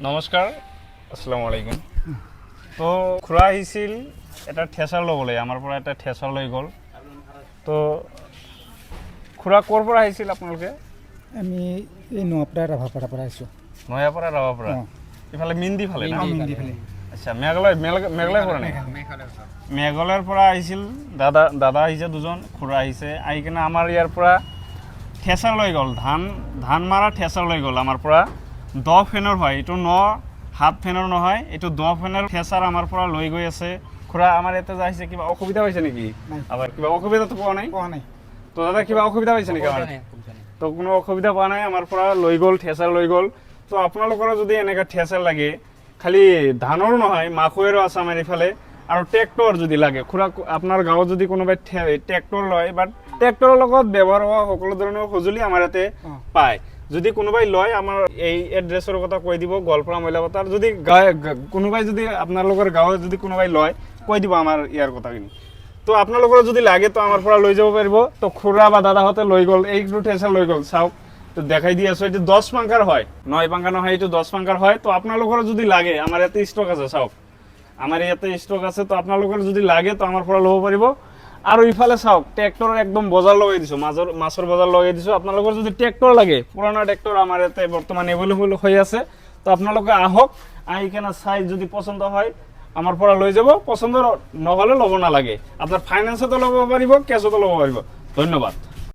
নমস্কাৰ, আসসালামু আলাইকুম। তো খুৰা আহিছিল এটা ঠেচাৰ ল'বলৈ, আমাৰ পৰা এটা ঠেচাৰ লৈ গ'ল। তো খুৰা ক'ৰ পৰা আহিছিল আপোনালোকে? আমি এই নয়াপাৰা ৰাভাপাৰাৰ পৰা আহিছোঁ। নয়াপাৰা ৰাভাপাৰা, ইফালে মিন্দি ফালে না? মিন্দি ফালে। আচ্ছা, মেঘালয় পৰা নেকি? মেঘালয়ৰ পৰা আহিছিল দাদা আহিছে দুজন, খুৰা আহিছে। আহি কিনে আমাৰ ইয়াৰ পৰা ঠেচাৰ লৈ গ'ল, ধান মাৰা ঠেচাৰ লৈ গ'ল আমাৰ পৰা। 10 ফেনৰ হয়, এইটো 7 ফেনৰ নহয়, এইটো 10 ফেনৰ ঠেচাৰ আমাৰ পৰা লৈ গৈ আছে। খুৰা আমাৰ ইয়াতে যে আহিছে, কিবা অসুবিধা হৈছে নেকি? আবাৰ কিবা অসুবিধাটো পোৱা নাই? তো দাদা কিবা অসুবিধা হৈছে নেকি আমাৰ? তো কোনো অসুবিধা পোৱা নাই, আমাৰ পৰা লৈ গ'ল, ঠেচাৰ লৈ গ'ল। তো আপোনালোকৰ যদি এনেকুৱা ঠেচাৰ লাগে, খালি ধানৰ নহয়, মাকৈৰো আছে আমাৰ এইফালে, আৰু ট্ৰেক্টৰ যদি লাগে, খুৰা আপোনাৰ গাঁৱত যদি কোনোবাই ট্ৰেক্টৰ লয় বা ট্ৰেক্টৰৰ লগত ব্যৱহাৰ হোৱা সকলো ধৰণৰ সঁজুলি আমাৰ ইয়াতে পায়। যদি কোনোবাই লয়, আমাৰ এই এড্ৰেছৰ কথা কৈ দিব, গোৱালপাৰা মহিলাবতাৰ। যদি কোনোবাই যদি আপোনালোকৰ গাঁৱত যদি কোনোবাই লয়, কৈ দিব আমাৰ ইয়াৰ কথাখিনি। তো আপোনালোকৰ যদি লাগে তো আমাৰ পৰা লৈ যাব পাৰিব। তো খুৰা বা দাদাহঁতে লৈ গ'ল, এইটো ঠেচাৰ লৈ গ'ল, চাওক তো দেখাই দি আছো। এইটো 10 পাংখাৰ হয়, 9 পাংখা নহয়, এইটো 10 পাংখাৰ হয়। তো আপোনালোকৰ যদি লাগে, আমাৰ ইয়াতে ষ্টক আছে, চাওক আমাৰ ইয়াতে ষ্টক আছে। তো আপোনালোকৰ যদি লাগে তো আমাৰ পৰা ল'ব পাৰিব। আৰু ইফালে চাওক, ট্ৰেক্টৰৰ একদম বজাৰ লগাই দিছোঁ, মাছৰ বজাৰ লগাই দিছোঁ। আপোনালোকৰ যদি ট্ৰেক্টৰ লাগে, পুৰণা ট্ৰেক্টৰ আমাৰ ইয়াতে বৰ্তমান এভেইলেবল হৈ আছে। তো আপোনালোকে আহক, আহি কেনে চাই যদি পচন্দ হয় আমাৰ পৰা লৈ যাব, পচন্দ নহ'লে ল'ব নালাগে। আপোনাৰ ফাইনেন্সতো ল'ব পাৰিব, কেছতো ল'ব পাৰিব। ধন্যবাদ।